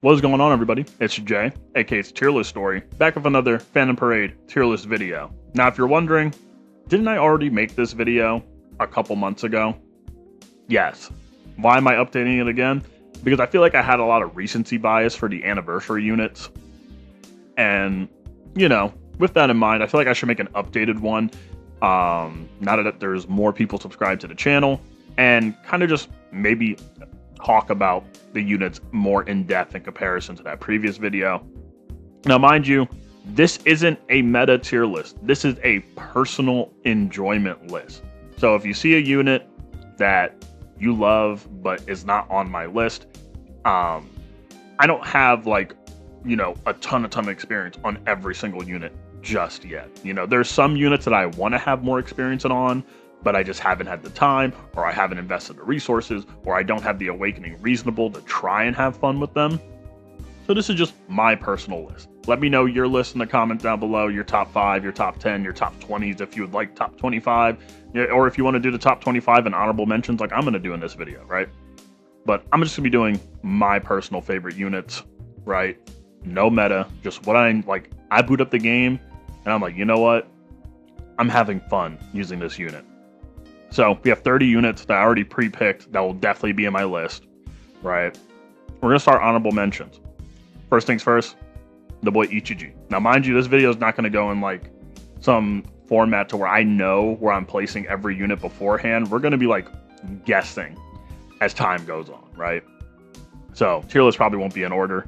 What is going on, everybody? It's Jay, aka it's Tier List Story, back with another Phantom Parade tier list video. Now, if you're wondering, didn't I already make this video a couple months ago? Yes. Why am I updating it again? Because I feel like I had a lot of recency bias for the anniversary units. And, with that in mind, I feel like I should make an updated one. Now that there's more people subscribed to the channel, and kind of just maybe talk about the units more in depth in comparison to that previous video. Now, mind you, this isn't a meta tier list. This is a personal enjoyment list. So if you see a unit that you love but is not on my list, I don't have a ton of experience on every single unit just yet. There's some units that I want to have more experience on, but I just haven't had the time, or I haven't invested the resources, or I don't have the awakening reasonable to try and have fun with them. So this is just my personal list. Let me know your list in the comments down below, your top 5, your top 10, your top 20s, if you would like top 25, or if you want to do the top 25 and honorable mentions like I'm going to do in this video, right? But I'm just going to be doing my personal favorite units, right? No meta, just what I boot up the game, and I'm like, you know what? I'm having fun using this unit. So we have 30 units that I already pre-picked that will definitely be in my list, right? We're going to start honorable mentions. First things first, the boy Ichiji. Now, mind you, this video is not going to go in some format to where I know where I'm placing every unit beforehand. We're going to be guessing as time goes on, right? So tier list probably won't be in order,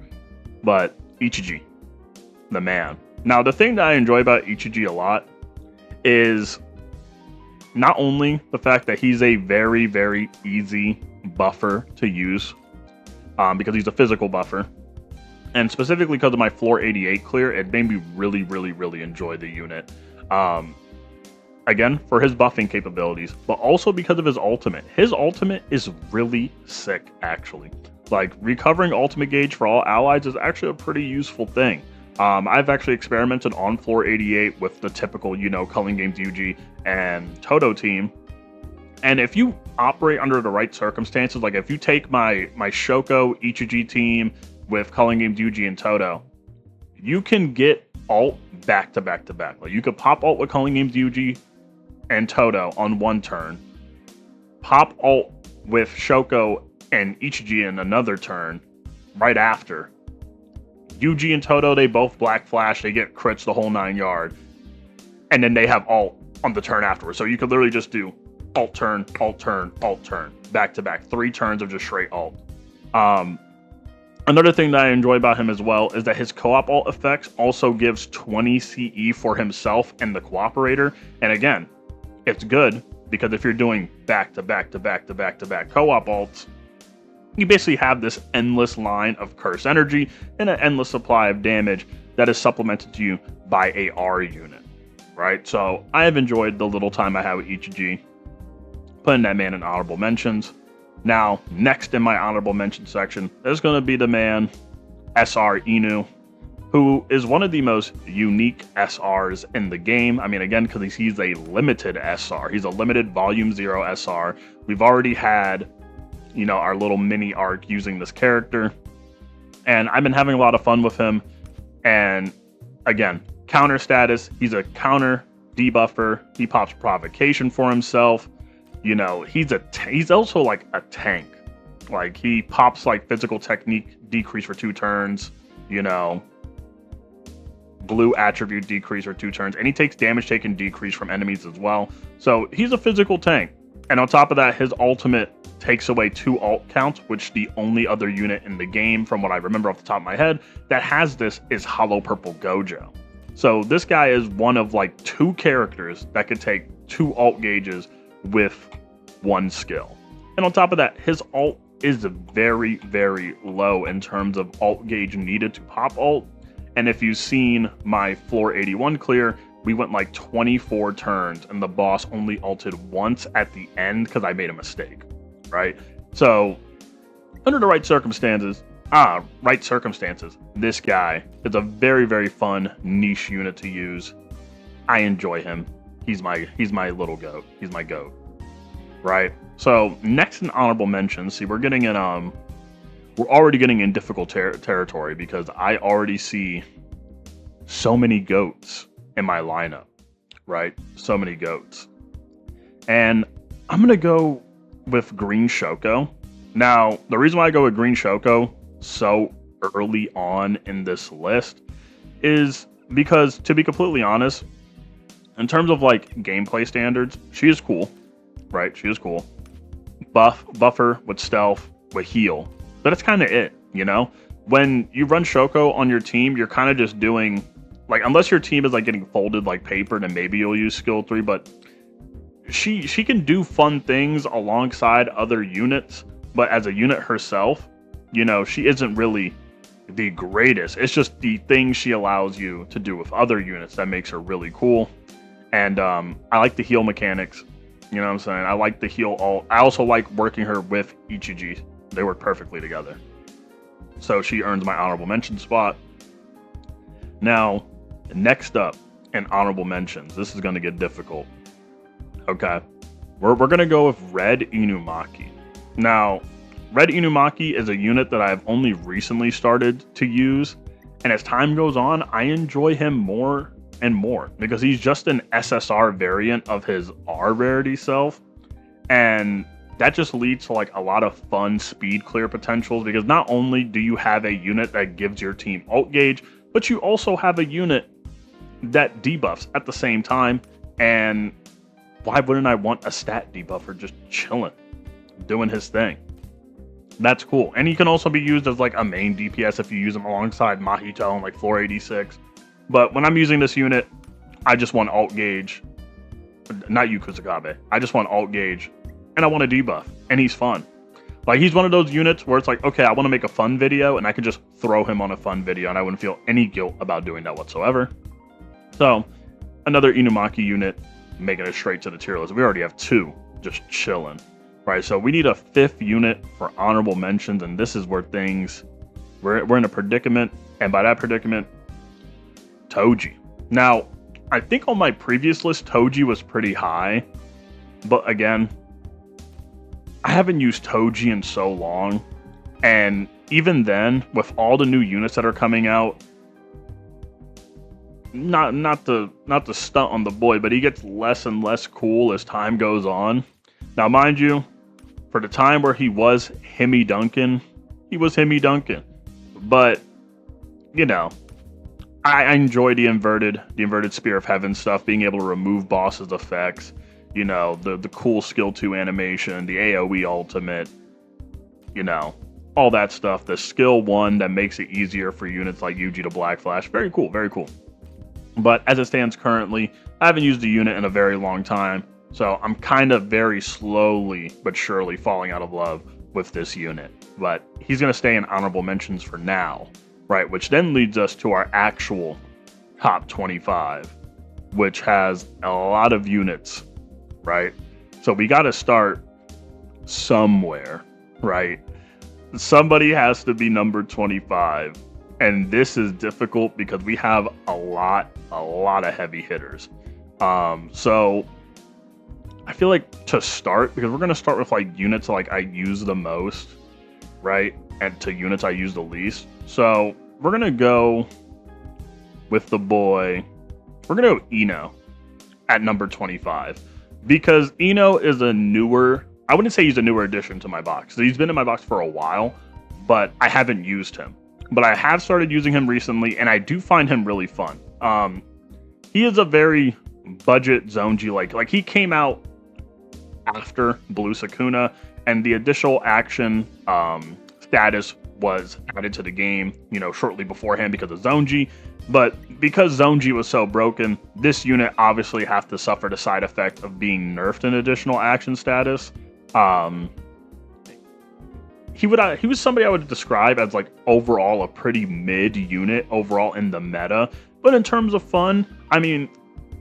but Ichiji, the man. Now, the thing that I enjoy about Ichiji a lot is not only the fact that he's a very, very easy buffer to use, because he's a physical buffer, and specifically because of my floor 88 clear, it made me really, really, really enjoy the unit. Again, for his buffing capabilities, but also because of his ultimate. His ultimate is really sick, actually. Recovering ultimate gauge for all allies is actually a pretty useful thing. I've actually experimented on floor 88 with the typical, Culling Games UG and Toto team. And if you operate under the right circumstances, if you take my Shoko Ichiji team with Culling Games UG and Toto, you can get ult back to back to back. You could pop ult with Culling Games UG and Toto on one turn, pop ult with Shoko and Ichiji in another turn right after. UG and Toto, they both black flash, they get crits the whole 9 yard, and then they have ult on the turn afterwards. So you could literally just do ult turn, ult turn, ult turn, back to back, 3 turns of just straight ult. Another thing that I enjoy about him as well is that his co-op ult effects also gives 20 CE for himself and the cooperator. And again, it's good because if you're doing back to back to back to back to back co-op ults, you basically have this endless line of curse energy and an endless supply of damage that is supplemented to you by a R unit, right? So I have enjoyed the little time I have with Ichiji, putting that man in honorable mentions. Now, next in my honorable mention section, there's going to be the man, SR Inu, who is one of the most unique SRs in the game. I mean, again, because he's a limited SR. He's a limited Volume 0 SR. We've already had our little mini arc using this character, and I've been having a lot of fun with him. And again, counter status, he's a counter debuffer. He pops provocation for himself. He's also a tank. He pops physical technique decrease for 2 turns, blue attribute decrease for 2 turns, and he takes damage taken decrease from enemies as well. So he's a physical tank. And on top of that, his ultimate takes away 2 ult counts, which the only other unit in the game, from what I remember off the top of my head, that has this is Hollow Purple Gojo. So this guy is one of 2 characters that could take 2 ult gauges with 1 skill. And on top of that, his ult is very, very low in terms of ult gauge needed to pop ult. And if you've seen my floor 81 clear, we went 24 turns and the boss only ulted once at the end because I made a mistake, right? So under the right circumstances, this guy is a very, very fun niche unit to use. I enjoy him. He's my little goat. He's my goat, right? So next in honorable mentions, see, we're getting in we're already getting in difficult territory because I already see so many goats in my lineup, right? So many goats. And I'm going to go with Green Shoko. Now, the reason why I go with Green Shoko so early on in this list is because, to be completely honest, in terms of like gameplay standards, she is cool, right? She is cool. Buffer with stealth, with heal. But that's kind of it, you know? When you run Shoko on your team, you're kind of just doing, like, unless your team is like getting folded like paper, then maybe you'll use skill 3, but she can do fun things alongside other units, but as a unit herself, you know, she isn't really the greatest. It's just the things she allows you to do with other units that makes her really cool. And I like the heal mechanics. You know what I'm saying? I like the heal all. I also like working her with Ichiji. They work perfectly together. So she earns my honorable mention spot. Now, next up in honorable mentions, this is going to get difficult. Okay. We're going to go with Red Inumaki. Now, Red Inumaki is a unit that I've only recently started to use. And as time goes on, I enjoy him more and more because he's just an SSR variant of his R rarity self, and that just leads to like a lot of fun speed clear potentials because not only do you have a unit that gives your team ult gauge, but you also have a unit that debuffs at the same time. And why wouldn't I want a stat debuffer just chilling, doing his thing? That's cool. And he can also be used as like a main DPS if you use him alongside Mahito and like floor 86. But when I'm using this unit, I just want alt gauge, not you, Kusakabe. I just want alt gauge, and I want a debuff, and he's fun. Like, he's one of those units where it's like, okay, I want to make a fun video, and I can just throw him on a fun video, and I wouldn't feel any guilt about doing that whatsoever. So, another Inumaki unit, making it straight to the tier list. We already have 2, just chilling. Right, so we need a 5th unit for honorable mentions, and this is where we're in a predicament, and by that predicament, Toji. Now, I think on my previous list, Toji was pretty high, but again, I haven't used Toji in so long, and even then, with all the new units that are coming out, not to stunt on the boy, but he gets less and less cool as time goes on. Now, mind you, for the time where he was Himmy Duncan, he was Himmy Duncan, but you know, I enjoy the inverted Spear of Heaven stuff, being able to remove bosses' effects, you know, the cool skill 2 animation, the AoE ultimate, you know, all that stuff. The skill 1 that makes it easier for units like Yuji to Black Flash. Very cool, very cool. But as it stands currently, I haven't used the unit in a very long time, so I'm kind of very slowly but surely falling out of love with this unit. But he's going to stay in honorable mentions for now. Right, which then leads us to our actual top 25, which has a lot of units, right? So we got to start somewhere, right? Somebody has to be number 25, and this is difficult because we have a lot of heavy hitters. So I feel like to start, because we're going to start with like units like I use the most, right? And to units I use the least. So we're going to go with the boy. We're going to go Ino at number 25. Because Ino is a newer, I wouldn't say he's a newer addition to my box. He's been in my box for a while, but I haven't used him. But I have started using him recently, and I do find him really fun. He is a very budget Zonji like he came out after Blue Sakuna, and the additional action status was added to the game, you know, shortly beforehand because of Zonji. But because Zonji was so broken, this unit obviously has to suffer the side effect of being nerfed in additional action status. He was somebody I would describe as like overall a pretty mid unit overall in the meta. But in terms of fun, I mean,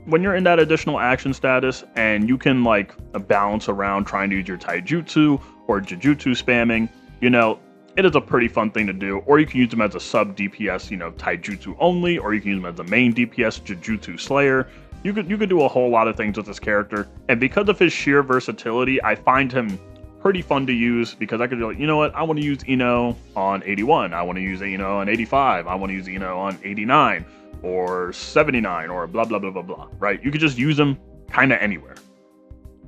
when you're in that additional action status and you can like bounce around trying to use your taijutsu or jujutsu spamming, you know, it is a pretty fun thing to do. Or you can use them as a sub DPS, you know, taijutsu only, or you can use them as a main DPS, jujutsu slayer. You could do a whole lot of things with this character. And because of his sheer versatility, I find him pretty fun to use because I could be like, you know what, I want to use Eno on 81, I want to use Eno on 85, I want to use Eno on 89 or 79 or blah blah blah blah blah, right? You could just use him kind of anywhere,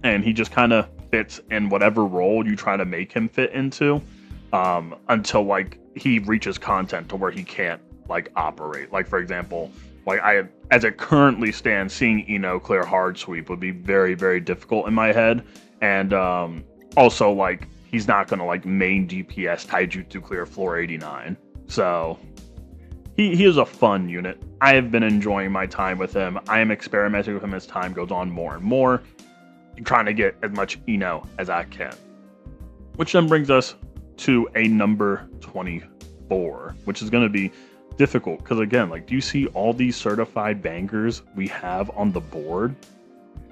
and he just kind of fits in whatever role you try to make him fit into, until like he reaches content to where he can't like operate. Like for example, like as it currently stands, seeing Eno clear hard sweep would be very, very difficult in my head. And also, like, he's not going to, like, main DPS Taijutsu clear floor 89. So, he is a fun unit. I have been enjoying my time with him. I am experimenting with him as time goes on more and more, trying to get as much Eno as I can. Which then brings us to a number 24, which is going to be difficult. Because, again, like, do you see all these certified bangers we have on the board?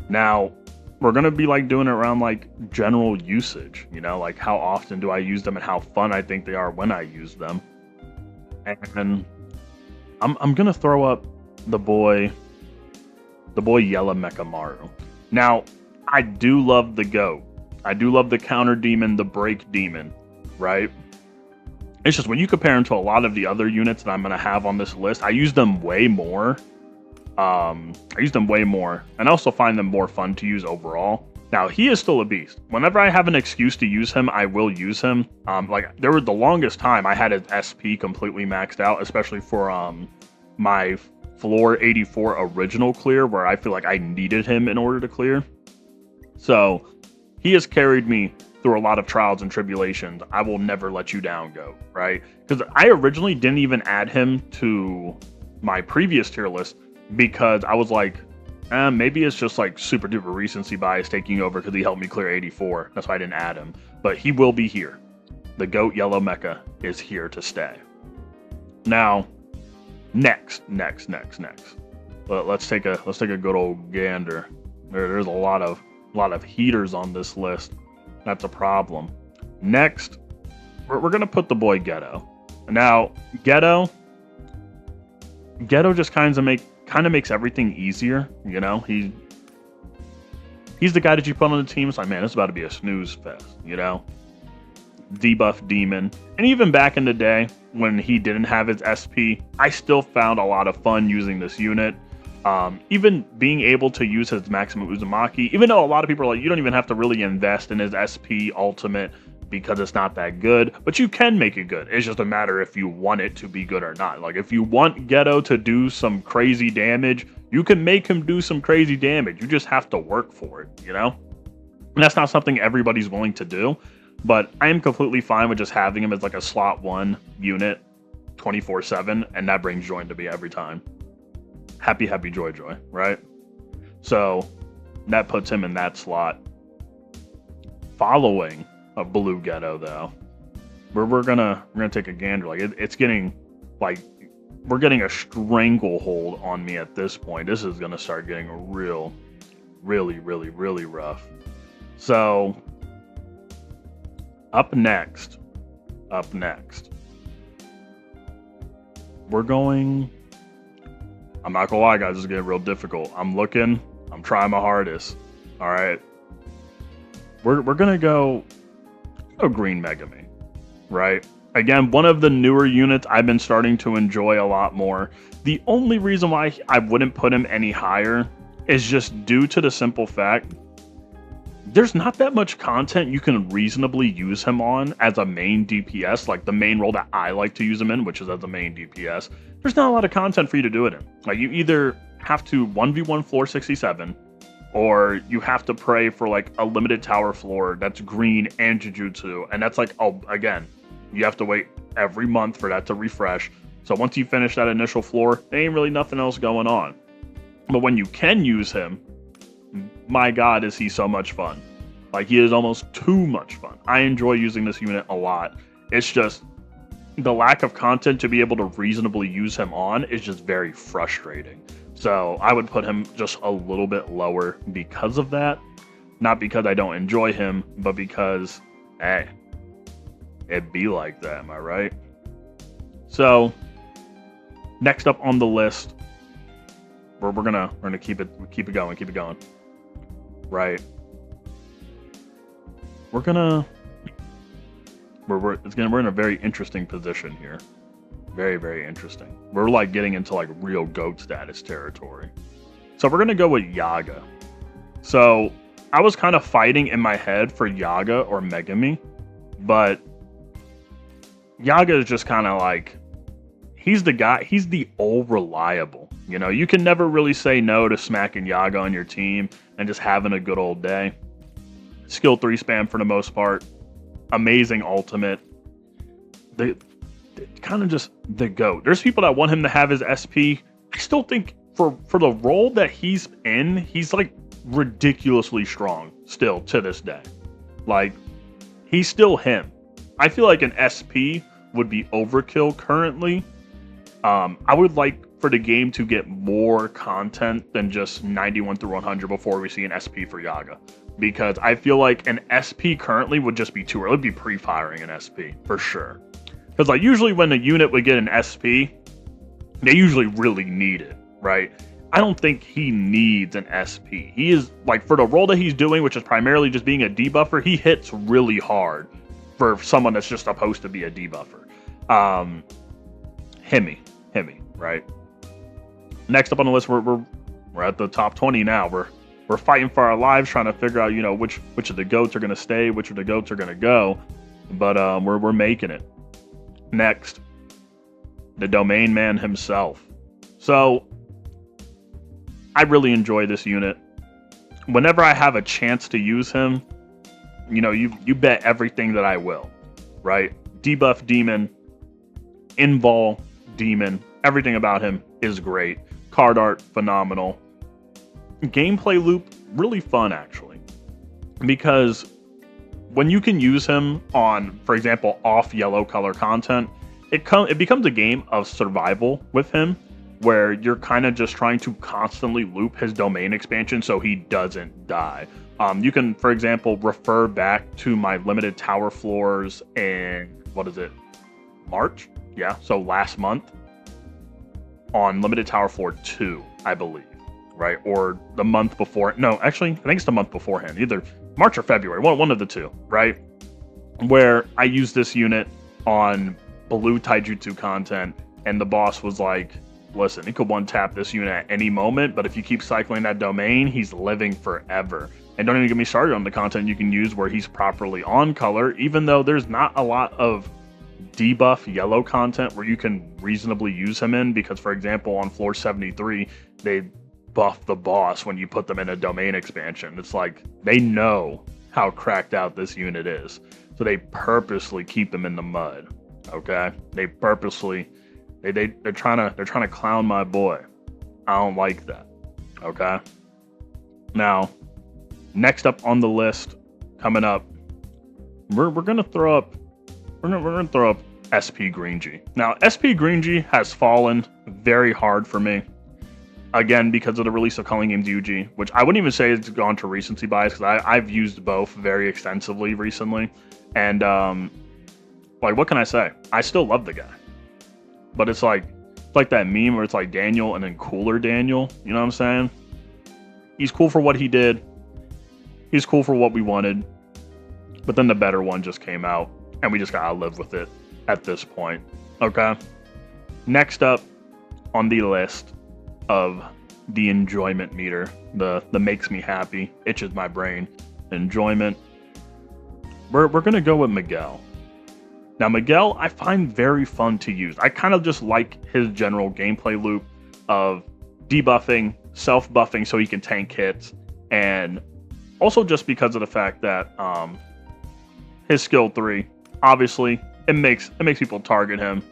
Now, we're going to be like doing it around like general usage, you know, like how often do I use them and how fun I think they are when I use them. And I'm going to throw up the boy Yellow Mechamaru. Now, I do love the GOAT. I do love the counter demon, the break demon, right? It's just when you compare him to a lot of the other units that I'm going to have on this list, I use them way more. And I also find them more fun to use overall. Now, he is still a beast. Whenever I have an excuse to use him, I will use him. Like, there was the longest time I had his SP completely maxed out, especially for my floor 84 original clear, where I feel like I needed him in order to clear. So, he has carried me through a lot of trials and tribulations. I will never let you down, GOAT, right? Because I originally didn't even add him to my previous tier list, because I was like, maybe it's just like super duper recency bias taking over because he helped me clear 84. That's why I didn't add him. But he will be here. The GOAT Yellow Mecha is here to stay. Now, next. Let's take a good old gander. There's a lot of heaters on this list. That's a problem. Next, we're gonna put the boy Ghetto. Now, Ghetto just kind of makes everything easier, you know. He's the guy that you put on the team. It's like, man, it's about to be a snooze fest, you know. Debuff demon, and even back in the day when he didn't have his SP, I still found a lot of fun using this unit. Even being able to use his maximum Uzumaki, even though a lot of people are like, you don't even have to really invest in his SP ultimate because it's not that good, but you can make it good. It's just a matter if you want it to be good or not. Like, if you want Ghetto to do some crazy damage, you can make him do some crazy damage. You just have to work for it, you know? And that's not something everybody's willing to do, but I am completely fine with just having him as like a slot 1 unit 24/7, and that brings joy to me every time. Happy joy, right? So that puts him in that slot. Following a blue Ghetto, though, we're gonna take a gander. Like, it's getting like, we're getting a stranglehold on me at this point. This is gonna start getting really rough. So up next, we're going. I'm not gonna lie, guys, it's getting real difficult. I'm trying my hardest. All right, we're gonna go Green Megami, right? Again, one of the newer units I've been starting to enjoy a lot more. The only reason why I wouldn't put him any higher is just due to the simple fact there's not that much content you can reasonably use him on as a main DPS, like the main role that I like to use him in, which is as a main DPS. There's not a lot of content for you to do it in. Like, you either have to 1v1 floor 67, or you have to pray for like a limited tower floor that's green and Jujutsu, and that's like, oh, again, you have to wait every month for that to refresh. So once you finish that initial floor, there ain't really nothing else going on. But when you can use him, my god, is he so much fun. Like, he is almost too much fun. I enjoy using this unit a lot. It's just the lack of content to be able to reasonably use him on is just very frustrating. So I would put him just a little bit lower because of that. Not because I don't enjoy him, but because, hey, it'd be like that, am I right? So next up on the list, we're gonna keep it going. Right. we're in a very interesting position here. Very, very interesting. We're like getting into like real GOAT status territory. So we're gonna go with Yaga. So I was kind of fighting in my head for Yaga or Megami, but Yaga is just kind of like, he's the guy, he's the old reliable. You know, you can never really say no to smacking Yaga on your team and just having a good old day. Skill 3 spam for the most part. Amazing ultimate. The kind of just the GOAT. There's people that want him to have his SP. I still think for the role that he's in, he's like ridiculously strong still to this day. Like, he's still him. I feel like an SP would be overkill currently. I would like for the game to get more content than just 91 through 100 before we see an SP for Yaga. Because I feel like an SP currently would just be too early. It would be pre-firing an SP for sure. Because like usually when a unit would get an SP, they usually really need it, right? I don't think he needs an SP. He is like, for the role that he's doing, which is primarily just being a debuffer, he hits really hard for someone that's just supposed to be a debuffer. Hemi, right? Next up on the list, we're at the top 20 now. We're fighting for our lives, trying to figure out, you know, which of the GOATs are going to stay, which of the GOATs are going to go. But we're making it. Next, the Domain Man himself. So I really enjoy this unit. Whenever I have a chance to use him, you know, you bet everything that I will, right? Debuff Demon, Invul Demon, everything about him is great. Card art, phenomenal. Gameplay loop, really fun actually. Because when you can use him on, for example, off yellow color content, it becomes a game of survival with him, where you're kind of just trying to constantly loop his domain expansion so he doesn't die. You can, for example, refer back to my limited tower floors in, what is it, March? Yeah, so last month on limited tower floor 2, I believe, right? Or the month before. No, actually, I think it's the month beforehand, either March or February, one of the two, right? Where I used this unit on blue taijutsu content, and the boss was like, listen, he could one-tap this unit at any moment, but if you keep cycling that domain, he's living forever. And don't even get me started on the content you can use where he's properly on color, even though there's not a lot of debuff yellow content where you can reasonably use him in, because, for example, on floor 73, they buff the boss when you put them in a domain expansion. It's like, they know how cracked out this unit is, so they purposely keep them in the mud. Okay, they purposely they're trying to clown my boy. I don't like that. Okay, now next up on the list, coming up, we're gonna throw up SP Green-G. Now, SP Green-G has fallen very hard for me. Again, because of the release of Culling Games UG, which I wouldn't even say it's gone to recency bias, because I've used both very extensively recently. And, like, what can I say? I still love the guy. But it's like that meme where it's like Daniel and then cooler Daniel. You know what I'm saying? He's cool for what he did. He's cool for what we wanted. But then the better one just came out, and we just gotta live with it at this point. Okay? Next up on the list of the enjoyment meter, the makes me happy, itches my brain enjoyment, we're gonna go with Miguel. Now, Miguel, I find very fun to use. I kind of just like his general gameplay loop of debuffing, self-buffing so he can tank hits, and also just because of the fact that his skill 3, obviously, it makes people target him,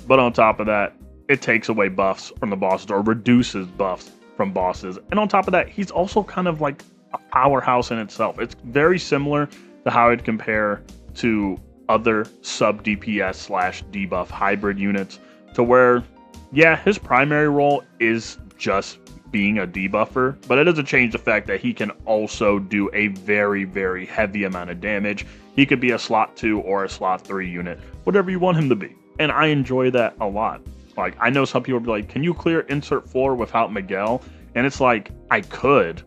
but on top of that, it takes away buffs from the bosses or reduces buffs from bosses. And on top of that, he's also kind of like a powerhouse in itself. It's very similar to how I'd compare to other sub DPS / debuff hybrid units, to where, yeah, his primary role is just being a debuffer, but it doesn't change the fact that he can also do a very, very heavy amount of damage. He could be a slot 2 or a slot 3 unit, whatever you want him to be. And I enjoy that a lot. Like, I know some people will be like, can you clear insert floor without Miguel? And it's like, I could,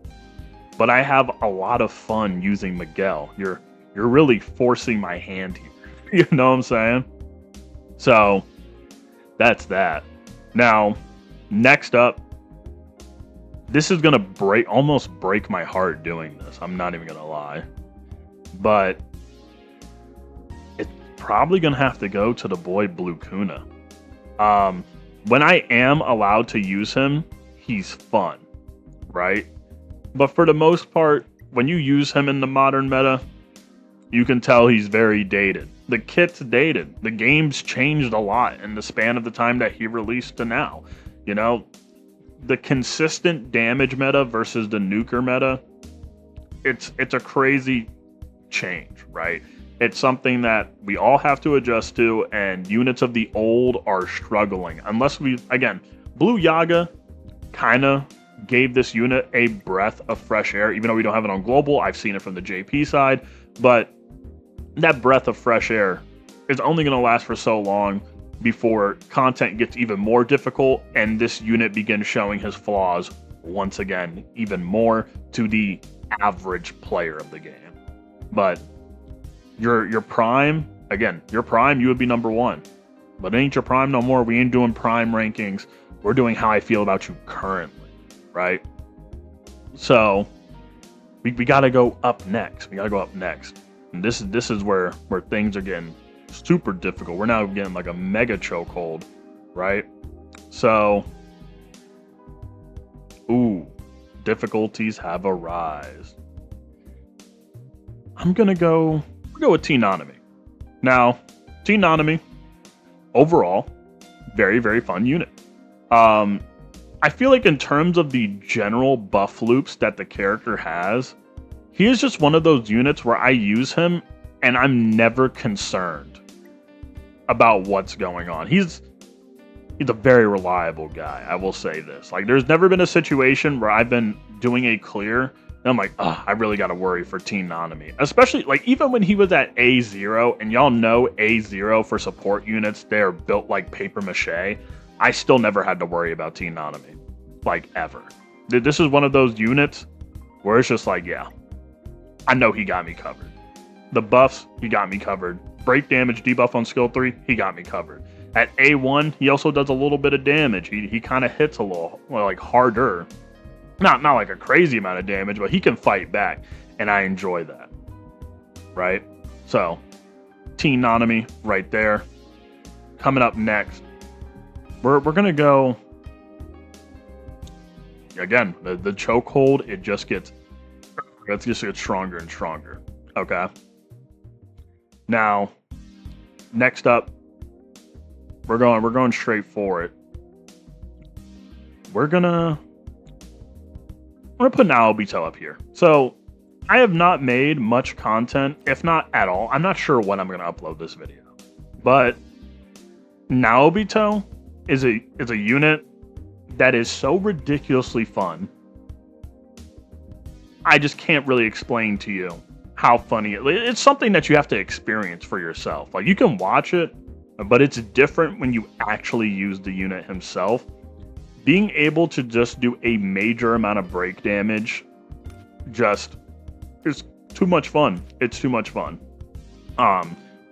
but I have a lot of fun using Miguel. You're you're really forcing my hand here. You know what I'm saying? So that's that. Now, next up, this is gonna almost break my heart doing this. I'm not even gonna lie, but it's probably gonna have to go to the boy Blue Kuna. When I am allowed to use him, he's fun, right? But for the most part, when you use him in the modern meta, you can tell he's very dated. The kit's dated. The game's changed a lot in the span of the time that he released to now. You know, the consistent damage meta versus the nuker meta, it's a crazy change, right? It's something that we all have to adjust to, and units of the old are struggling. Unless again, Blue Yaga kind of gave this unit a breath of fresh air, even though we don't have it on global. I've seen it from the JP side, but that breath of fresh air is only going to last for so long before content gets even more difficult and this unit begins showing his flaws once again, even more to the average player of the game. But your prime, again, your prime, you would be number one. But it ain't your prime no more. We ain't doing prime rankings. We're doing how I feel about you currently, right? So we got to go up next. We got to go up next. And this is where things are getting super difficult. We're now getting like a mega chokehold, right? So, difficulties have arisen. We'll go with Teen Nanami. Now, Teen Nanami, overall, very, very fun unit. I feel like in terms of the general buff loops that the character has, he is just one of those units where I use him and I'm never concerned about what's going on. He's a very reliable guy, I will say this. Like, there's never been a situation where I've been doing a clear and I'm like, I really got to worry for Teen Nanami. Especially, like, even when he was at A0, and y'all know A0 for support units, they're built like paper mache. I still never had to worry about Teen Nanami, like, ever. This is one of those units where it's just like, yeah, I know he got me covered. The buffs, he got me covered. Break damage, debuff on skill 3, he got me covered. At A1, he also does a little bit of damage. He kind of hits a little, well, like, harder. Not like a crazy amount of damage, but he can fight back, and I enjoy that. Right? So, Teen Nanami right there. Coming up next, we're gonna go again. The chokehold, it just gets stronger and stronger. Okay. Now, next up, we're going straight for it. We're gonna put Naobito up here. So, I have not made much content, if not at all. I'm not sure when I'm gonna upload this video, but Naobito is a unit that is so ridiculously fun. I just can't really explain to you how funny it's something that you have to experience for yourself. Like, you can watch it, but it's different when you actually use the unit himself. Being able to just do a major amount of break damage just is too much fun. It's too much fun.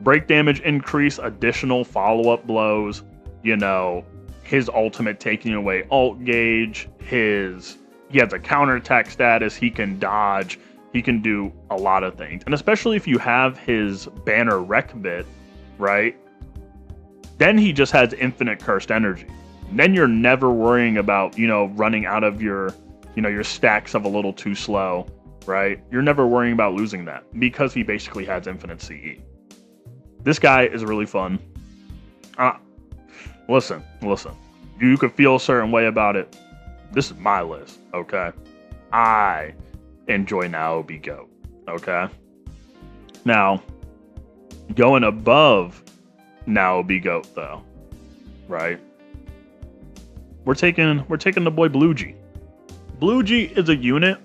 Break damage increase, additional follow-up blows, you know, his ultimate taking away alt gauge, he has a counterattack status, he can dodge, he can do a lot of things. And especially if you have his banner rec bit, right? Then he just has infinite cursed energy. Then you're never worrying about, you know, running out of your stacks of a little too slow, right? You're never worrying about losing that because he basically has infinite CE. This guy is really fun. Listen. You could feel a certain way about it. This is my list, okay? I enjoy Naobito, okay? Now, going above Naobito, though, right? We're taking the boy Blue G. Blue G is a unit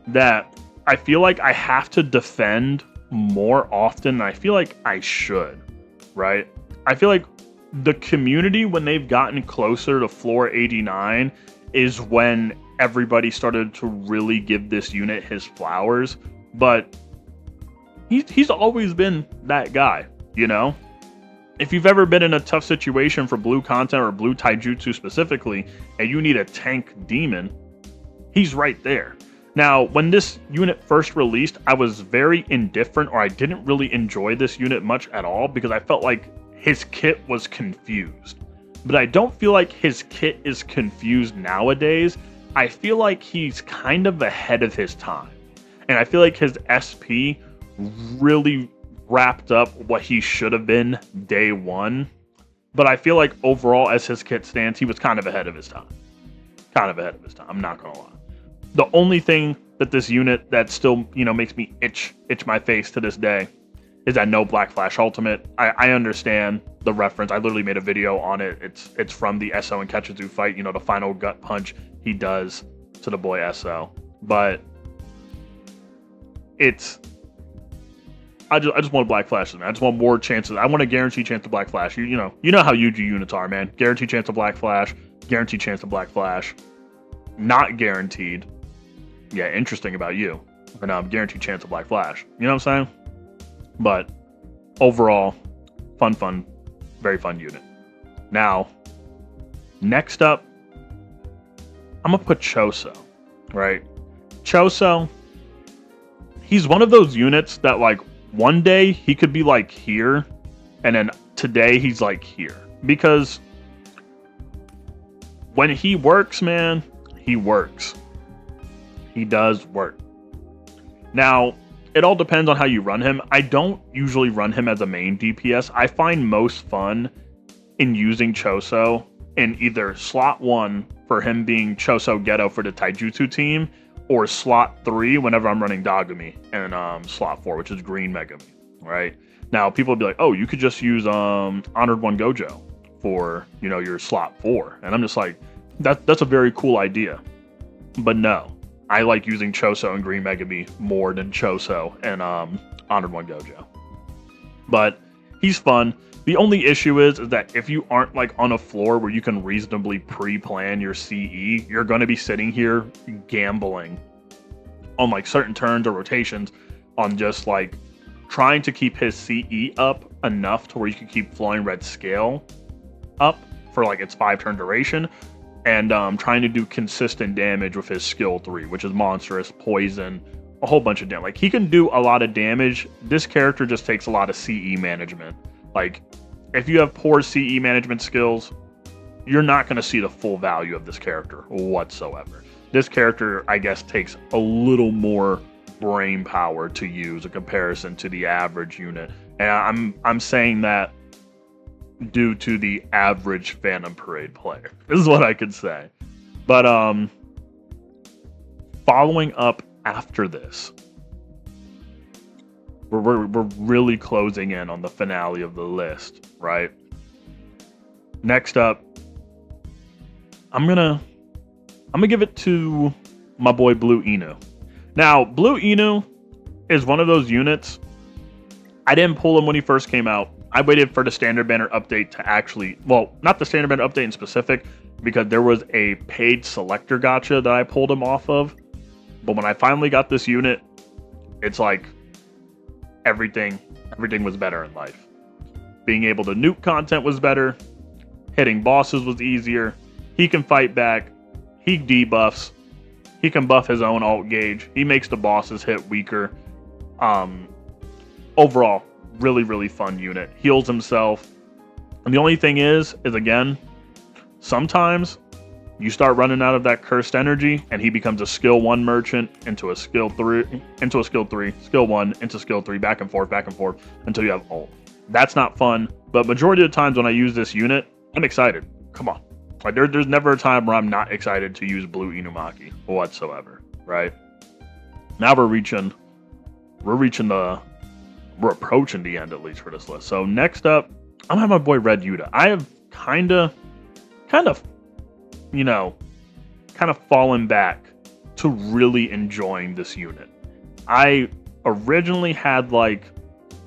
that I feel like I have to defend more often than I feel like I should, right? I feel like the community, when they've gotten closer to floor 89, is when everybody started to really give this unit his flowers. But he's always been that guy, you know? If you've ever been in a tough situation for blue content or blue taijutsu specifically, and you need a tank demon, he's right there. Now, when this unit first released, I was very indifferent, or I didn't really enjoy this unit much at all because I felt like his kit was confused. But I don't feel like his kit is confused nowadays. I feel like he's kind of ahead of his time. And I feel like his SP really wrapped up what he should have been day one. But I feel like overall, as his kit stands, he was kind of ahead of his time. I'm not gonna lie. The only thing that this unit that still, makes me itch my face to this day is that no Black Flash Ultimate. I understand the reference. I literally made a video on it. It's from the SO and Ketsuzu fight, the final gut punch he does to the boy SO. But I just want Black Flash, man. I just want more chances. I want a guaranteed chance to Black Flash. You know how UG units are, man. Guaranteed chance to Black Flash. Guaranteed chance to Black Flash. Not guaranteed. Yeah, interesting about you. And guaranteed chance of Black Flash. You know what I'm saying? But overall, fun, very fun unit. Now, next up, I'm gonna put Choso, right? Choso, he's one of those units that like one day he could be like here, and then today he's like here. Because when he works, man, he works. He does work. Now, it all depends on how you run him. I don't usually run him as a main DPS. I find most fun in using Choso in either slot 1 for him being Choso Ghetto for the Taijutsu team, or slot 3 whenever I'm running Dagumi, and slot 4, which is Green Megami, right? Now, people will be like, oh, you could just use Honored One Gojo for, your slot 4. And I'm just like, that's a very cool idea. But no. I like using Choso and Green Megami more than Choso and Honored One Gojo. But he's fun. The only issue is that if you aren't like on a floor where you can reasonably pre-plan your CE, you're going to be sitting here gambling on like certain turns or rotations on just like trying to keep his CE up enough to where you can keep Flowing Red Scale up for like its 5-turn duration. And trying to do consistent damage with his skill 3, which is Monstrous, Poison, a whole bunch of damage. Like, he can do a lot of damage. This character just takes a lot of CE management. Like, if you have poor CE management skills, you're not going to see the full value of this character whatsoever. This character, I guess, takes a little more brain power to use in comparison to the average unit. And I'm saying that due to the average Phantom Parade player. This is what I could say. But following up after this, we're really closing in on the finale of the list, right? Next up, I'm gonna give it to my boy Blue Inu. Now, Blue Inu is one of those units. I didn't pull him when he first came out. I waited for the Standard Banner update to actually, well, not the Standard Banner update in specific, because there was a paid selector gacha that I pulled him off of. But when I finally got this unit, it's like everything was better in life. Being able to nuke content was better. Hitting bosses was easier. He can fight back. He debuffs. He can buff his own alt gauge. He makes the bosses hit weaker. Overall, really fun unit. Heals himself. And the only thing is again, sometimes you start running out of that cursed energy and he becomes a skill 1 merchant into a skill 3, skill 1, into skill 3, back and forth until you have ult. That's not fun, but majority of the times when I use this unit, I'm excited. Come on. Like there's never a time where I'm not excited to use Blue Inumaki whatsoever, right? Now we're approaching the end, at least for this list. So next up, I'm gonna have my boy Red Yuta. I have kind of fallen back to really enjoying this unit. I originally had like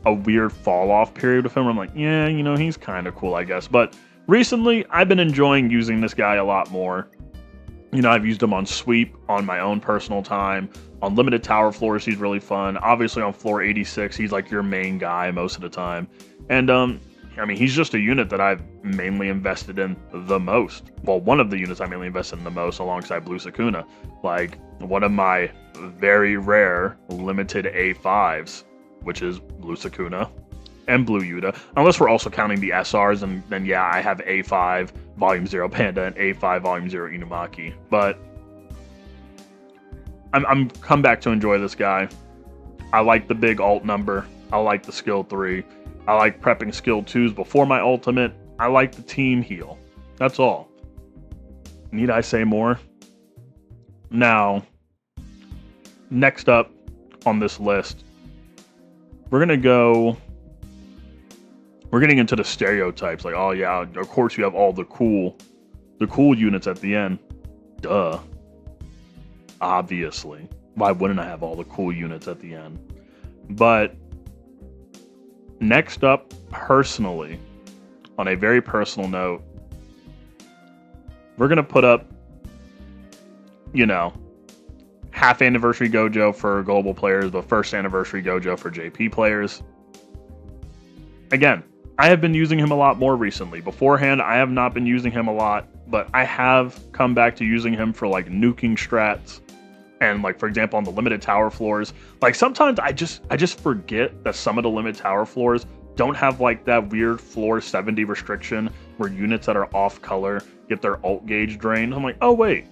a weird fall off period with him where I'm like, yeah, he's kind of cool, I guess. But recently, I've been enjoying using this guy a lot more. You know, I've used him on sweep, on my own personal time, on limited tower floors. He's really fun. Obviously, on floor 86, he's like your main guy most of the time. And I mean, he's just a unit that I've mainly invested in the most. Well, one of the units I mainly invested in the most, alongside Blue Sakuna. Like one of my very rare limited A5s, which is Blue Sakuna and Blue Yuta, unless we're also counting the SRs, and then yeah, I have A5 Volume 0 Panda and A5 Volume 0 Inumaki. But I'm come back to enjoy this guy. I like the big alt number. I like the skill 3. I like prepping skill 2s before my ultimate. I like the team heal. That's all. Need I say more? Now, next up on this list, we're getting into the stereotypes. Like, oh yeah, of course you have all the cool units at the end. Duh. Obviously. Why wouldn't I have all the cool units at the end? But next up, personally, on a very personal note, we're going to put up, you know, half anniversary Gojo for global players, but first anniversary Gojo for JP players. Again, I have been using him a lot more recently. Beforehand, I have not been using him a lot, but I have come back to using him for like nuking strats. And like, for example, on the limited tower floors, like sometimes I just forget that some of the limited tower floors don't have like that weird floor 70 restriction where units that are off color get their ult gauge drained. I'm like, oh wait,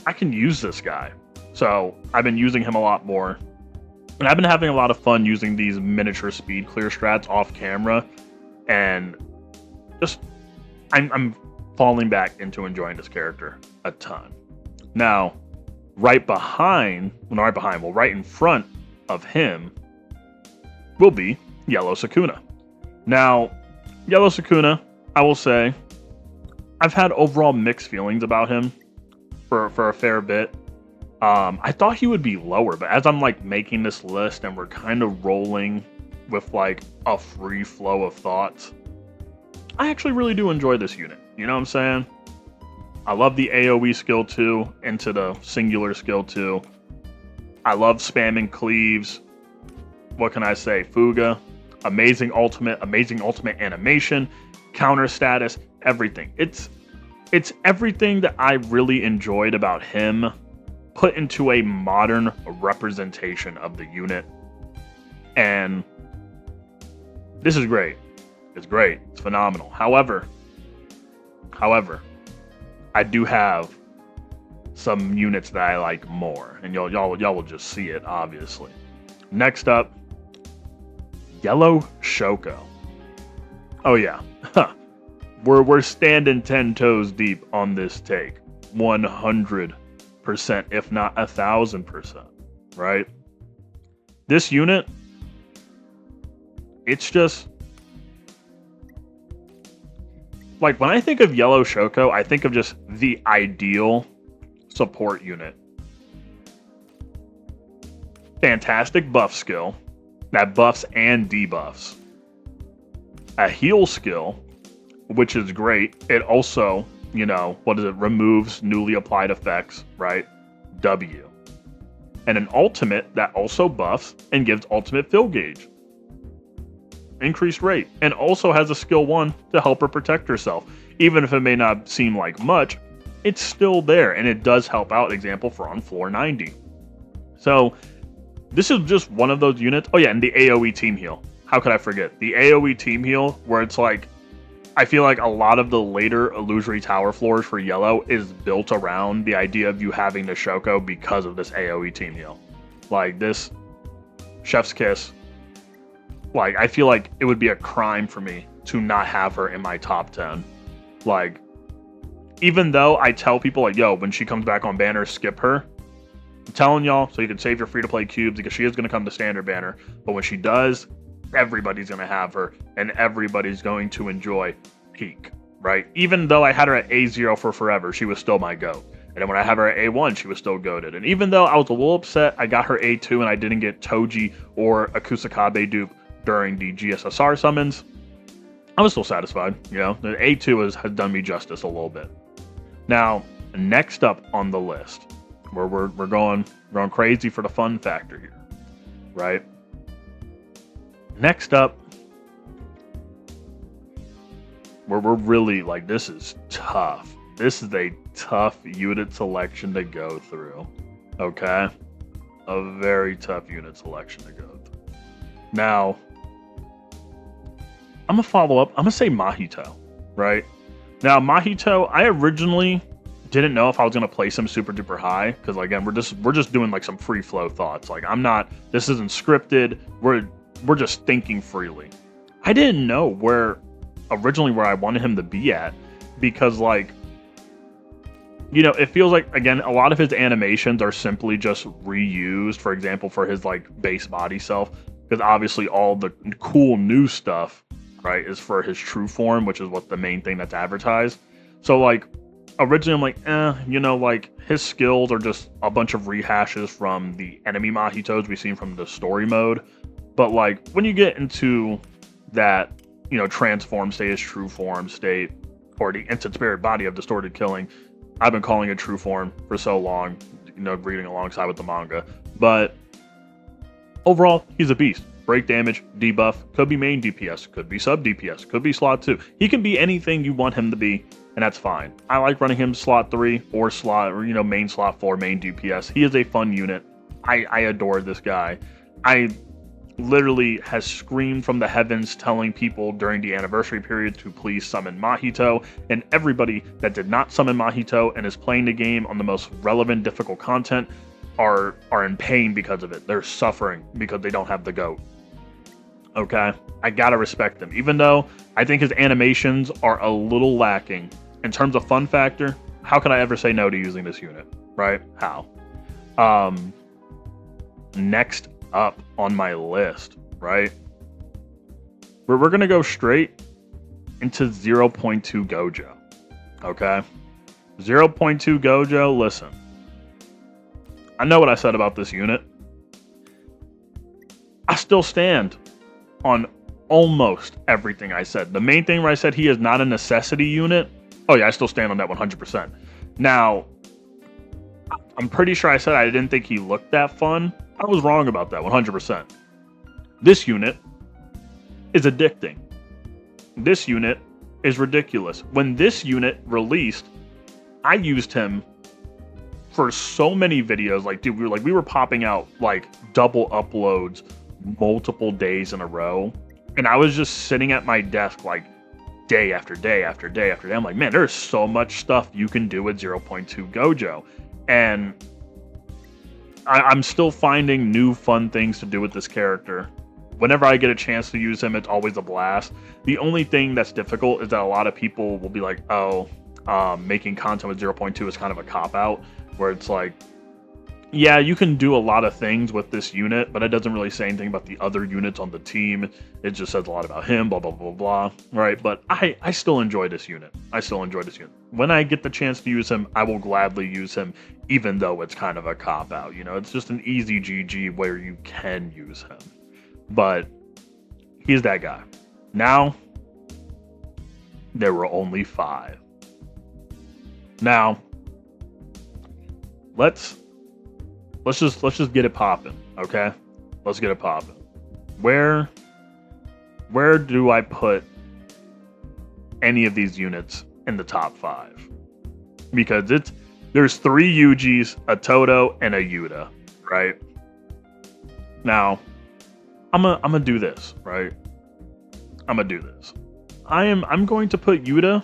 I can use this guy. So I've been using him a lot more. And I've been having a lot of fun using these miniature speed clear strats off camera. And just, I'm falling back into enjoying this character a ton. Now, right in front of him will be Yellow Sakuna. Now, Yellow Sakuna, I will say, I've had overall mixed feelings about him for a fair bit. I thought he would be lower, but as I'm like making this list and we're kind of rolling with like a free flow of thoughts, I actually really do enjoy this unit. You know what I'm saying? I love the AoE skill 2 into the singular skill 2. I love spamming cleaves. What can I say? Fuga. Amazing ultimate animation, counter status, everything. It's everything that I really enjoyed about him put into a modern representation of the unit. And this is great. It's great. It's phenomenal. However, I do have some units that I like more, and y'all will just see it, obviously. Next up, Yellow Shoko. Oh yeah, we're standing 10 toes deep on this take, 100%, if not 1,000%, right? This unit, it's just like when I think of Yellow Shoko, I think of just the ideal support unit. Fantastic buff skill that buffs and debuffs. A heal skill, which is great. It also, removes newly applied effects, right? W. And an ultimate that also buffs and gives ultimate fill gauge. Increased rate, and also has a skill 1 to help her protect herself. Even if it may not seem like much, it's still there, and it does help out, example, for on floor 90. So this is just one of those units. Oh yeah, and the AoE team heal. How could I forget? The AoE team heal, where it's like, I feel like a lot of the later illusory tower floors for yellow is built around the idea of you having the Shoko because of this AoE team heal. Like this Chef's Kiss. Like, I feel like it would be a crime for me to not have her in my top 10. Like, even though I tell people, like, yo, when she comes back on banner, skip her. I'm telling y'all, so you can save your free-to-play cubes, because she is going to come to standard banner. But when she does, everybody's going to have her, and everybody's going to enjoy peak, right? Even though I had her at A0 for forever, she was still my GOAT. And then when I have her at A1, she was still goated. And even though I was a little upset, I got her A2 and I didn't get Toji or a Kusakabe dupe during the GSSR summons, I was still satisfied. The A2 has done me justice a little bit. Now, Next up on the list, where we're going crazy for the fun factor here, right? Next up, where we're really like, this is tough. This is a tough unit selection to go through. Okay? A very tough unit selection to go through. Now, I'm gonna follow up. I'm gonna say Mahito, right? Now, Mahito, I originally didn't know if I was gonna place him super duper high, because again, we're just doing like some free flow thoughts. Like, this isn't scripted. We're just thinking freely. I didn't know originally where I wanted him to be at, because like, you know, it feels like, again, a lot of his animations are simply just reused, for example, for his like base body self, because obviously all the cool new stuff, right, is for his true form, which is what the main thing that's advertised. So like, originally I'm like, you know, like his skills are just a bunch of rehashes from the enemy Mahitos we've seen from the story mode. But like, when you get into that, you know, transform state, his true form state, or the instant spirit body of distorted killing, I've been calling it true form for so long, you know, reading alongside with the manga. But overall, he's a beast. Break damage, debuff, could be main DPS, could be sub DPS, could be slot 2. He can be anything you want him to be, and that's fine. I like running him slot 3 or you know, main slot 4, main DPS. He is a fun unit. I adore this guy. I literally has screamed from the heavens telling people during the anniversary period to please summon Mahito, and everybody that did not summon Mahito and is playing the game on the most relevant difficult content are in pain because of it. They're suffering because they don't have the GOAT. Okay? I gotta respect them. Even though I think his animations are a little lacking in terms of fun factor, how can I ever say no to using this unit? Right? How? Next up on my list, right? We're gonna go straight into 0.2 Gojo. Okay? 0.2 Gojo, listen. I know what I said about this unit. I still stand on almost everything I said. The main thing where I said he is not a necessity unit, oh yeah, I still stand on that 100%. Now, I'm pretty sure I said I didn't think he looked that fun. I was wrong about that 100%. This unit is addicting. This unit is ridiculous. When this unit released, I used him for so many videos. Like, dude, we were popping out like double uploads multiple days in a row, and I was just sitting at my desk like day after day after day after day. I'm like, man, there's so much stuff you can do with 0.2 Gojo, and I'm still finding new fun things to do with this character. Whenever I get a chance to use him, it's always a blast. The only thing that's difficult is that a lot of people will be like, oh, making content with 0.2 is kind of a cop-out, where it's like, yeah, you can do a lot of things with this unit, but it doesn't really say anything about the other units on the team. It just says a lot about him, blah, blah, blah, blah, right? But I still enjoy this unit. I still enjoy this unit. When I get the chance to use him, I will gladly use him, even though it's kind of a cop-out. You know, it's just an easy GG where you can use him. But he's that guy. Now, there were only 5. Now, let's just get it popping, okay? Let's get it popping. Where do I put any of these units in the top 5? Because there's 3 Yujis, a Toto, and a Yuta, right? Now, I'm gonna do this, right? I'm gonna do this. I'm going to put Yuta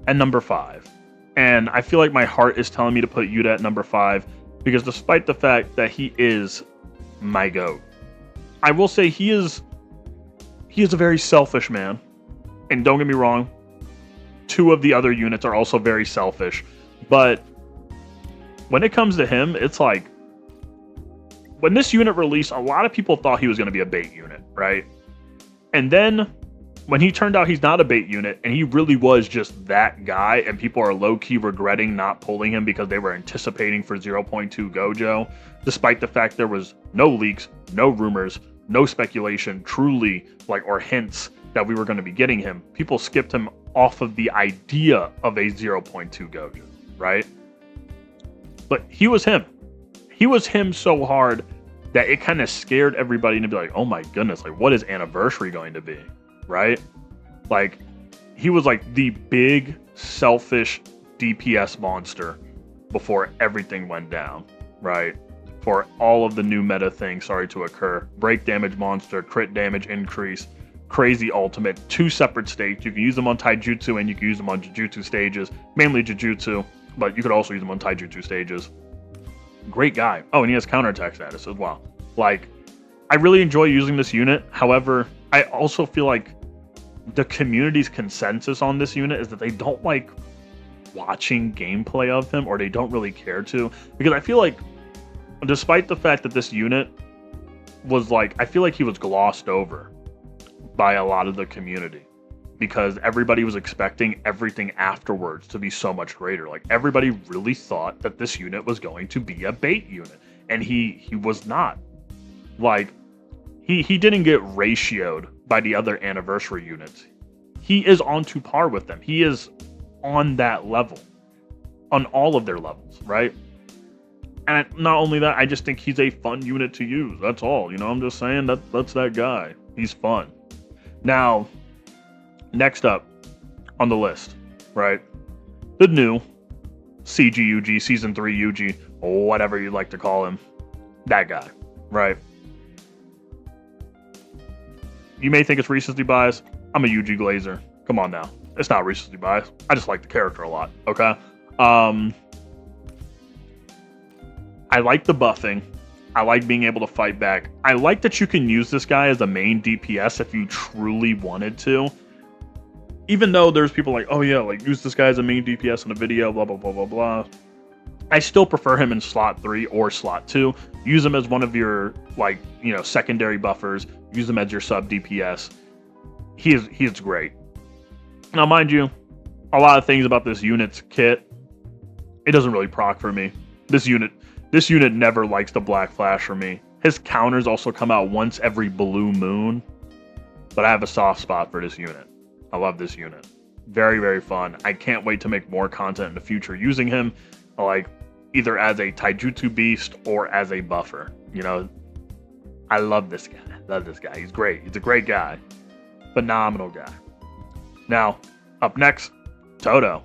at number 5. And I feel like my heart is telling me to put Yuta at number 5, because despite the fact that he is my GOAT, I will say he is a very selfish man. And don't get me wrong, 2 of the other units are also very selfish. But when it comes to him, it's like, when this unit released, a lot of people thought he was going to be a bait unit, right? And then when he turned out he's not a bait unit, and he really was just that guy, and people are low-key regretting not pulling him because they were anticipating for 0.2 Gojo, despite the fact there was no leaks, no rumors, no speculation, truly, like, or hints that we were going to be getting him. People skipped him off of the idea of a 0.2 Gojo. right? But he was him. He was him so hard that it kind of scared everybody to be like, oh my goodness, like what is Anniversary going to be, right? Like he was like the big selfish DPS monster before everything went down, right? For all of the new meta things started to occur. Break damage monster, crit damage increase, crazy ultimate, 2 separate states. You can use them on Taijutsu and you can use them on Jujutsu stages, mainly Jujutsu, but you could also use them on Taijutsu stages. Great guy. Oh, and he has counterattack status as well. Like, I really enjoy using this unit. However, I also feel like the community's consensus on this unit is that they don't like watching gameplay of him, or they don't really care to. Because I feel like, despite the fact that this unit was like, I feel like he was glossed over by a lot of the community. Because everybody was expecting everything afterwards to be so much greater. Like, everybody really thought that this unit was going to be a bait unit. And he was not. Like, he didn't get ratioed by the other Anniversary units. He is on to par with them. He is on that level. On all of their levels, right? And not only that, I just think he's a fun unit to use. That's all. You know, I'm just saying that's that guy. He's fun. Now, next up on the list, right? The new CGUG, Season 3 UG, whatever you'd like to call him. That guy, right? You may think it's recency bias. I'm a UG Glazer. Come on now. It's not recency bias. I just like the character a lot, okay? I like the buffing. I like being able to fight back. I like that you can use this guy as a main DPS if you truly wanted to. Even though there's people like, oh yeah, like use this guy as a main DPS in a video, blah, blah, blah, blah, blah. I still prefer him in slot 3 or slot 2. Use him as one of your, like, you know, secondary buffers. Use him as your sub DPS. He is great. Now, mind you, a lot of things about this unit's kit, it doesn't really proc for me. This unit never likes the Black Flash for me. His counters also come out once every blue moon. But I have a soft spot for this unit. I love this unit. Very, very fun. I can't wait to make more content in the future using him, like either as a Taijutsu beast or as a buffer. You know, I love this guy. Love this guy. He's great. He's a great guy. Phenomenal guy. Now, up next, Todo.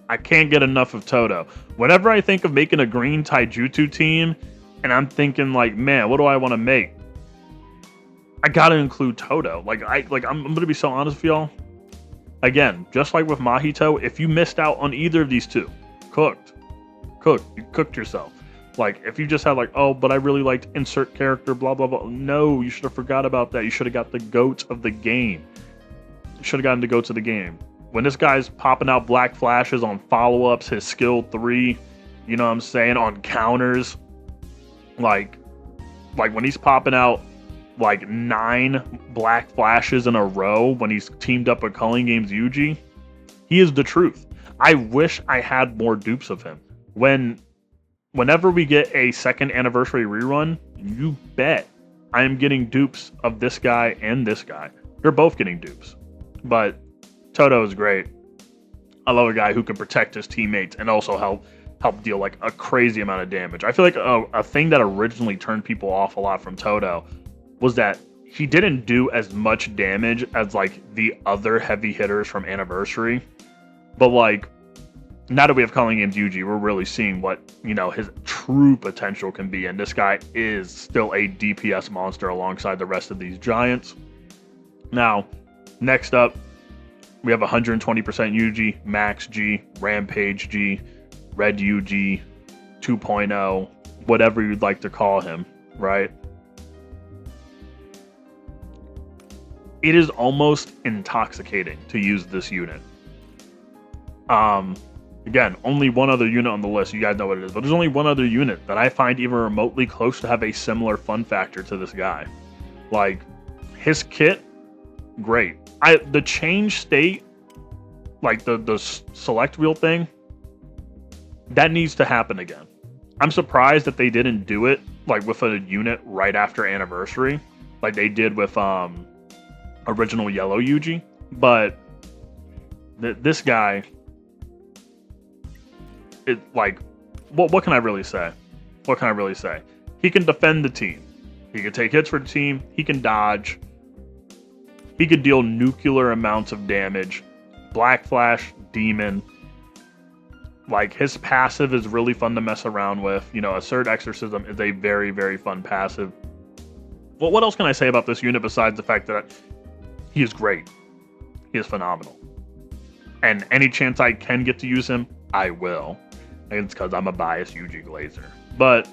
I can't get enough of Todo. Whenever I think of making a green Taijutsu team, and I'm thinking like, man, what do I want to make? I gotta include Todo. I'm gonna be so honest with y'all. Again, just like with Mahito, if you missed out on either of these two, you cooked yourself. Like, if you just had like, oh, but I really liked insert character, blah, blah, blah. No, you should have forgot about that. You should have got the GOAT of the game. You should have gotten the GOAT of the game. When this guy's popping out black flashes on follow-ups, his skill 3, you know what I'm saying, on counters, like when he's popping out like 9 black flashes in a row when he's teamed up with Culling Games Yuji, he is the truth. I wish I had more dupes of him. Whenever we get a second anniversary rerun, you bet I am getting dupes of this guy and this guy. They're both getting dupes. But Todo is great. I love a guy who can protect his teammates and also help deal like a crazy amount of damage. I feel like a thing that originally turned people off a lot from Todo was that he didn't do as much damage as like the other heavy hitters from Anniversary. But like, now that we have Culling Games Yuji, we're really seeing what, you know, his true potential can be. And this guy is still a DPS monster alongside the rest of these giants. Now, next up, we have 120% UG, Max G, Rampage G, Red UG, 2.0, whatever you'd like to call him, right? It is almost intoxicating to use this unit. Again, only one other unit on the list. You guys know what it is. But there's only one other unit that I find even remotely close to have a similar fun factor to this guy. Like, his kit, great. The change state, like the select wheel thing, that needs to happen again. I'm surprised that they didn't do it like with a unit right after Anniversary, like they did with original Yellow Yuji. But this guy, it like, what can I really say? What can I really say? He can defend the team. He can take hits for the team. He can dodge. He could deal nuclear amounts of damage. Black Flash, Demon. Like, his passive is really fun to mess around with. You know, Assert Exorcism is a very, very fun passive. Well, what else can I say about this unit besides the fact that he is great? He is phenomenal. And any chance I can get to use him, I will. And it's because I'm a biased UG Glazer. But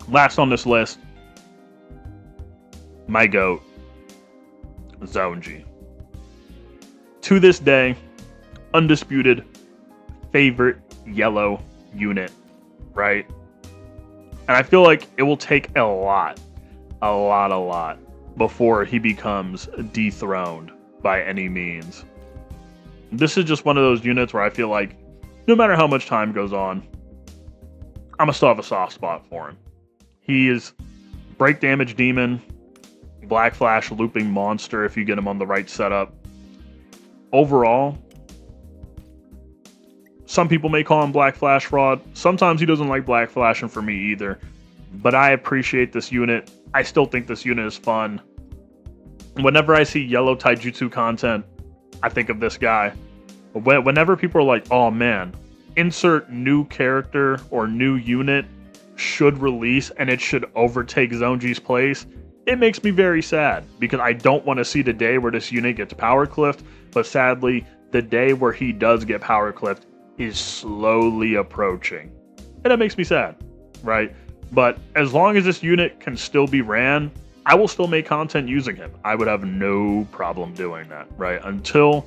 last on this list, my GOAT, Zone G. To this day, undisputed favorite yellow unit, right? And I feel like it will take a lot before he becomes dethroned by any means. This is just one of those units where I feel like no matter how much time goes on, I'm gonna still have a soft spot for him. He is break damage demon, Black Flash looping monster if you get him on the right setup. Overall, some people may call him Black Flash fraud. Sometimes he doesn't like Black Flashing for me either. But I appreciate this unit. I still think this unit is fun. Whenever I see yellow taijutsu content, I think of this guy. Whenever people are like, oh man, insert new character or new unit should release and it should overtake Zone G's place, it makes me very sad because I don't want to see the day where this unit gets power cliffed, but sadly, the day where he does get power cliffed is slowly approaching. And that makes me sad, right? But as long as this unit can still be ran, I will still make content using him. I would have no problem doing that, right? Until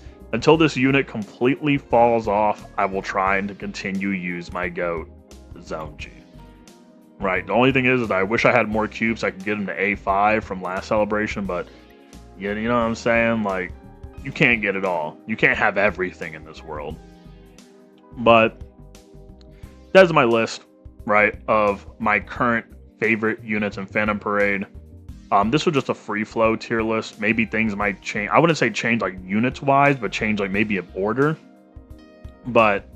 this unit completely falls off, I will try and continue use my GOAT, Zone G. Right, the only thing is I wish I had more cubes. I could get him to A5 from last celebration, but you know what I'm saying? Like, you can't get it all. You can't have everything in this world. But that's my list, right, of my current favorite units in Phantom Parade. This was just a free flow tier list. Maybe things might change. I wouldn't say change like units wise, but change like maybe in order. But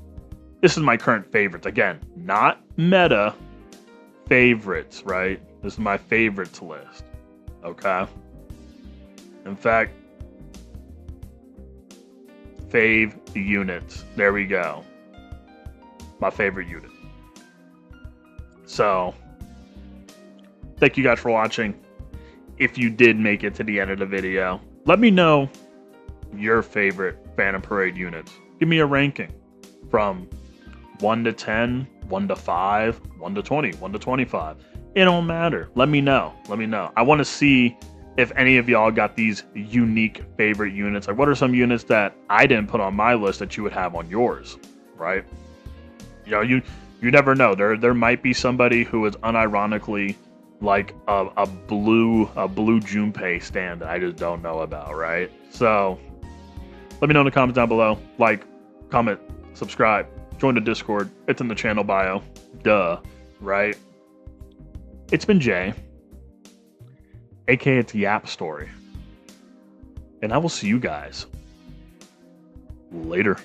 this is my current favorites. Again, not meta favorites, right? This is my favorites list. Okay. In fact, fave units. There we go. My favorite unit. So, thank you guys for watching. If you did make it to the end of the video, let me know your favorite Phantom Parade units. Give me a ranking from 1 to 10, 1 to 5, 1 to 20, 1 to 25. It don't matter. Let me know. Let me know. I want to see if any of y'all got these unique favorite units. Like, what are some units that I didn't put on my list that you would have on yours, right? You know, you never know. There might be somebody who is unironically like a blue Junpei stand that I just don't know about, right? So let me know in the comments down below. Like, comment, subscribe, join the Discord. It's in the channel bio. Duh, right? It's been Jay, aka it's Yap Story, and I will see you guys later.